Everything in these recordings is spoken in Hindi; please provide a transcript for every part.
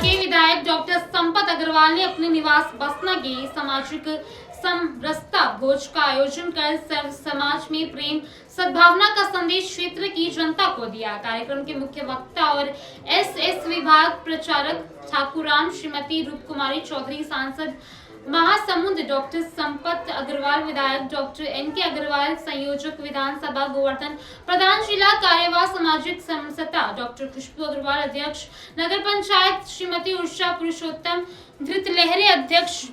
के विधायक डॉक्टर संपत अग्रवाल ने अपने निवास बसना के सामाजिक समरसता भोज का आयोजन कर सर्व समाज में प्रेम सद्भावना का संदेश क्षेत्र की जनता को दिया। कार्यक्रम के मुख्य वक्ता और एसएस विभाग प्रचारक ठाकुरान श्रीमती रूपकुमारी चौधरी, सांसद महासमुंद डॉक्टर संपत अग्रवाल, विधायक डॉक्टर एनके अग्रवाल, संयोजक विधानसभा गोवर्धन प्रधान, जिला कार्यवाह सामाजिक समरसता डॉक्टर खुशबू अग्रवाल, अध्यक्ष नगर पंचायत श्रीमती उषा पुरुषोत्तम, धृत लहरे अध्यक्ष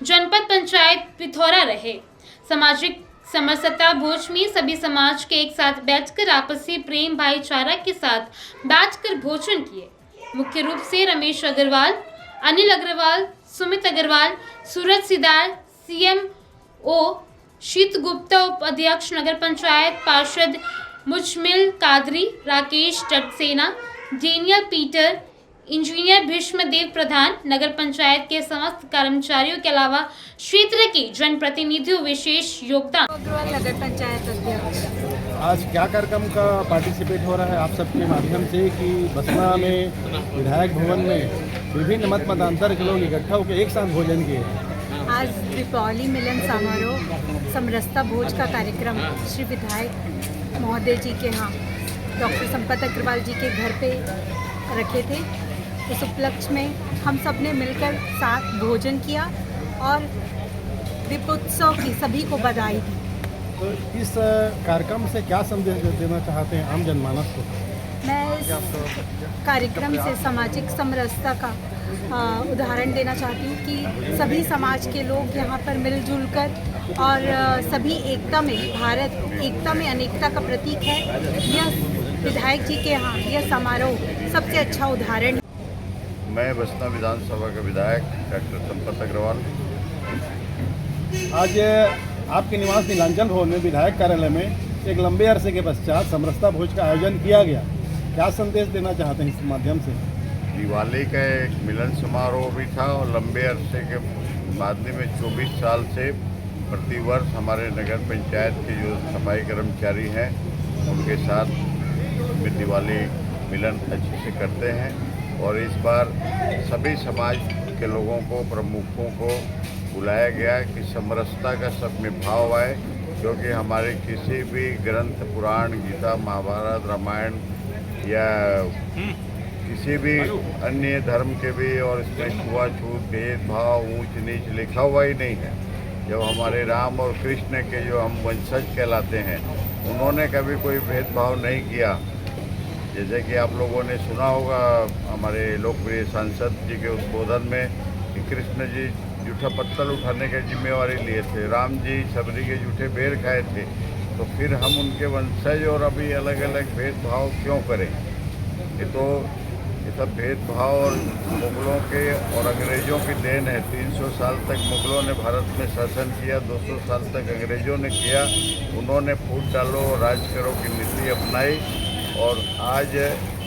जनपद पंचायत पिथौरा रहे। सामाजिक समरसता भोज में सभी समाज के एक साथ बैठकर आपसी प्रेम भाईचारा के साथ बैठकर भोजन किए। मुख्य रूप से रमेश अग्रवाल, अनिल अग्रवाल, सुमित अग्रवाल, सूरज सिदार, सीएमओ शीत गुप्ता, उपाध्यक्ष नगर पंचायत पार्षद Mujmil Qadri, Rakesh Tatsena, Daniel Peter, engineer Bhishmadev Pradhan, नगर पंचायत के समस्त कर्मचारियों के अलावा क्षेत्र के जनप्रतिनिधियों विशेष योगदान। नगर पंचायत अध्यक्ष, आज क्या कार्यक्रम का पार्टिसिपेट हो रहा है आप सबके माध्यम से कि बसना में विधायक भवन में विभिन्न मतांतर के लोग इकट्ठा होकर एक साथ भोजन किए हैं। आज दीपावली मिलन समारोह समरसता भोज का कार्यक्रम श्री विधायक महोदय जी के यहाँ डॉक्टर संपत अग्रवाल जी के घर पे रखे थे। उस उपलक्ष्य में हम सब ने मिलकर साथ भोजन किया और दीपोत्सव की सभी को बधाई दी। तो इस कार्यक्रम से क्या संदेश देना चाहते हैं आम जनमानस को? मैं इस कार्यक्रम से सामाजिक समरसता का उदाहरण देना चाहती हूँ कि सभी समाज के लोग यहाँ पर मिलजुल कर और सभी एकता में, भारत एकता में अनेकता का प्रतीक है। यह विधायक जी के यहाँ यह समारोह सबसे अच्छा उदाहरण है। मैं बसना विधानसभा का विधायक डॉक्टर संपत अग्रवाल। आज आपके निवास नीलांचल भवन में विधायक कार्यालय में एक लंबे अरसे के पश्चात समरसता भोज का आयोजन किया गया। क्या संदेश देना चाहते हैं इस माध्यम से? दिवाली का एक मिलन समारोह भी था और लंबे अरसे के बाद में 24 साल से प्रतिवर्ष हमारे नगर पंचायत के जो सफाई कर्मचारी हैं उनके साथ में दिवाली मिलन अच्छे से करते हैं। और इस बार सभी समाज के लोगों को, प्रमुखों को बुलाया गया कि समरसता का सब में भाव आए, क्योंकि हमारे किसी भी ग्रंथ, पुराण, गीता, महाभारत, रामायण या किसी भी अन्य धर्म के भी और इसमें छुआछूत, भेदभाव, ऊंच नीच लिखा हुआ ही नहीं है। जब हमारे राम और कृष्ण के जो हम वंशज कहलाते हैं उन्होंने कभी कोई भेदभाव नहीं किया। जैसे कि आप लोगों ने सुना होगा हमारे लोकप्रिय सांसद जी के उद्बोधन में कि कृष्ण जी जूठा पत्थर उठाने की जिम्मेवारी लिए थे, राम जी सबरी के जूठे बेर खाए थे, तो फिर हम उनके वंशज और अभी अलग अलग भेदभाव क्यों करें? ये सब भेदभाव और मुगलों के और अंग्रेज़ों की देन है। 300 साल तक मुगलों ने भारत में शासन किया, 200 साल तक अंग्रेज़ों ने किया। उन्होंने फूट डालो और राज करो की नीति अपनाई और आज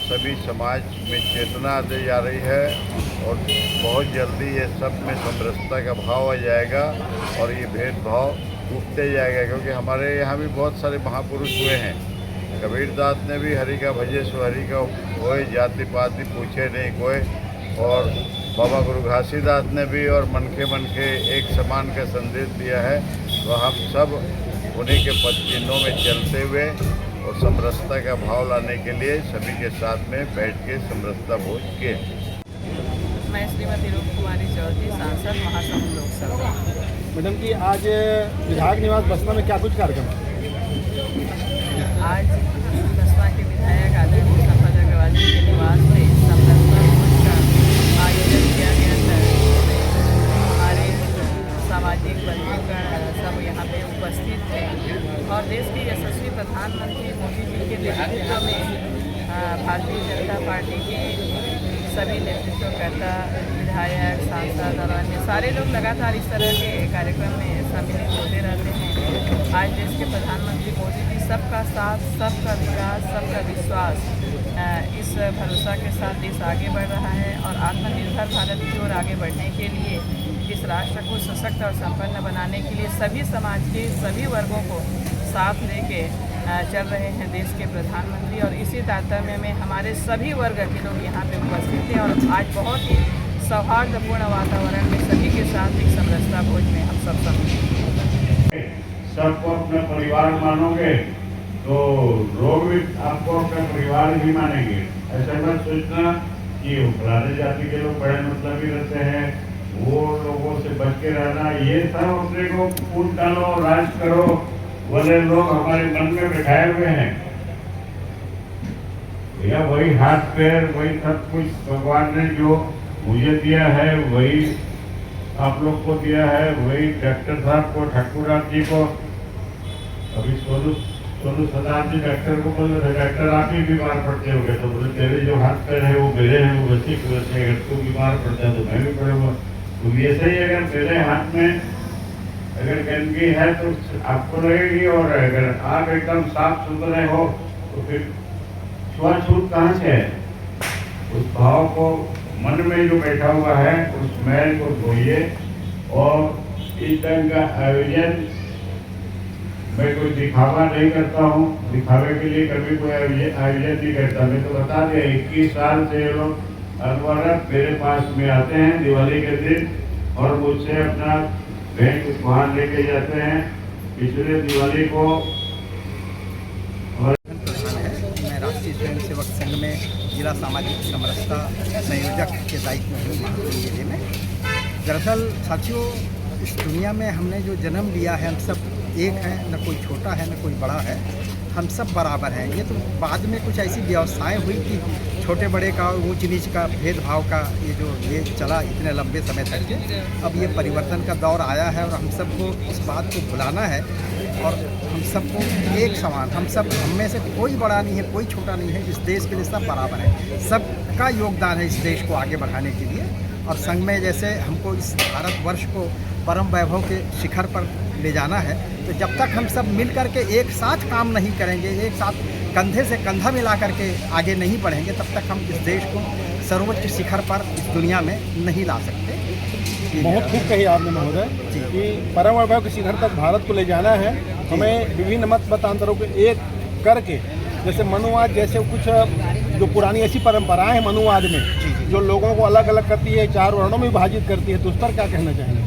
सभी समाज में चेतना आती जा रही है और बहुत जल्दी ये सब में समरसता का भाव आ जाएगा और ये भेदभाव टूटते जाएगा। क्योंकि हमारे यहाँ भी बहुत सारे महापुरुष हुए हैं। कबीरदास ने भी हरि का भजे सो हरि का कोई जाति पाति पूछे नहीं कोई, और बाबा गुरु घासीदास ने भी और मनके एक समान का संदेश दिया है। तो हम सब उन्हीं के पद चिन्हों में चलते हुए और समरसता का भाव लाने के लिए सभी के साथ में बैठ के समरसता भोज किए। मैं श्रीमती रूपकुमारी चौधरी, सांसद महासमुंद लोकसभा। मैडम जी, आज विधायक निवास बसना में क्या कुछ कार्यक्रम है? आज बसना के विधायक आदरणीय संपत अग्रवाल जी के निवास में समरसता भोज का आयोजन किया गया था। हमारे सामाजिक बंधुगण सब यहाँ पे उपस्थित थे और देश के यशस्वी प्रधानमंत्री मोदी जी के नेतृत्व में भारतीय जनता पार्टी के सभी नेतृत्वकर्ता, विधायक, सांसद और अन्य सारे लोग लगातार इस तरह के कार्यक्रम में सम्मिलित होते रहते हैं। आज देश के प्रधानमंत्री मोदी जी सबका साथ, सबका विकास, सबका विश्वास, इस भरोसा के साथ देश आगे बढ़ रहा है और आत्मनिर्भर भारत की ओर आगे बढ़ने के लिए, इस राष्ट्र को सशक्त और संपन्न बनाने के लिए सभी समाज के सभी वर्गों को साथ लेके चल रहे हैं देश के प्रधानमंत्री, और इसी तारतम्य में हमारे सभी वर्ग के लोग यहाँ पे उपस्थित थे और आज बहुत ही सौहार्दपूर्ण वातावरण में सभी के साथ एक समरसता भोज में हम सब सम्मिलित। सबको अपना परिवार मानोगे तो लोग भी आपको अपना परिवार ही मानेंगे। ऐसा मत सोचना कि फलाने जाति के लोग बड़े मतलबी रहते हैं, वो लोगों से बच के रहना। ये सब अपने को कूद डालो, राज करो वाले लोग हमारे मन में बैठाए हुए हैं। भैया वही हाथ पैर, वही सब कुछ भगवान ने जो मुझे दिया है वही आप लोग को दिया है, वही डॉक्टर साहब को, ठाकुरराम जी को, अभी सोनू सदान जी डॉक्टर को बोले थे, डॉक्टर आप ही बीमार पड़ते हो गए, तो बोले तेरे जो हाथ पैर है वो मेरे हैं, वो वैसे अगर तू बीमार पड़ता है तो मैं भी पड़ूंगा। तो ऐसे ही अगर मेरे हाथ में अगर गंदगी है तो आपको लगेगी, और अगर आप एकदम साफ सुथरे हो तो फिर छुआछूत कहाँ से है। उस भाव को मन में जो बैठा हुआ है उस मैल को धोइए। और इस ढंग का आयोजन मैं कोई दिखावा नहीं करता हूँ, दिखावे के लिए कभी कोई आयोजन नहीं करता। मैं तो बता दिया 21 साल से ये लोग अनवरत मेरे पास में आते हैं दिवाली के दिन और मुझसे अपना भेंट उपहार लेके जाते हैं। पिछले दिवाली को मैं राष्ट्रीय स्वयंसेवक संघ में जिला सामाजिक समरसता संयोजक के दायित्व में हूँ महाकुंभ जिले में। दरअसल साथियों, इस दुनिया में हमने जो जन्म लिया है, हम सब एक हैं, न कोई छोटा है न कोई बड़ा है, हम सब बराबर हैं। ये तो बाद में कुछ ऐसी व्यवस्थाएं हुई कि छोटे बड़े का, ऊंच नीच का, भेदभाव का ये चला इतने लंबे समय तक के। अब ये परिवर्तन का दौर आया है और हम सबको इस बात को भुलाना है और हम सबको एक समान, हम में से कोई बड़ा नहीं है, कोई छोटा नहीं है। इस देश के लिए सब बराबर है, सबका योगदान है इस देश को आगे बढ़ाने के लिए। और संघ में जैसे हमको इस भारतवर्ष को परम वैभव के शिखर पर ले जाना है, तो जब तक हम सब मिल करके एक साथ काम नहीं करेंगे, एक साथ कंधे से कंधा मिला करके आगे नहीं बढ़ेंगे, तब तक हम इस देश को सर्वोच्च शिखर पर इस दुनिया में नहीं ला सकते। बहुत खूब कही आपने महोदय कि परम वैभव के शिखर तक भारत को ले जाना है। हमें विभिन्न मत मतांतरों को एक करके, जैसे मनुवाद जैसे कुछ जो पुरानी ऐसी परंपराएं हैं मनुवाद में जो लोगों को अलग अलग करती है, 4 वर्णों में विभाजित करती है, तो उस पर क्या कहना चाहेंगे?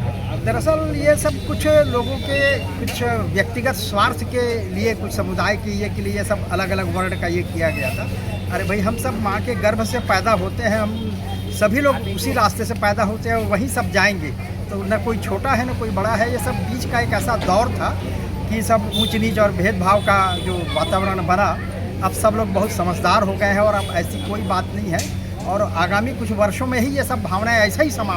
दरअसल ये सब कुछ लोगों के कुछ व्यक्तिगत स्वार्थ के लिए, कुछ समुदाय के ये के लिए सब अलग अलग वर्ण का ये किया गया था। अरे भाई, हम सब माँ के गर्भ से पैदा होते हैं, हम सभी लोग उसी रास्ते से पैदा होते हैं, वहीं सब जाएंगे। तो न कोई छोटा है न कोई बड़ा है। ये सब बीच का एक ऐसा दौर था कि सब ऊंच नीच और भेदभाव का जो वातावरण बना। अब सब लोग बहुत समझदार हो गए हैं और अब ऐसी कोई बात नहीं है और आगामी कुछ वर्षों में ही ये सब भावनाएं ऐसा ही समाप्त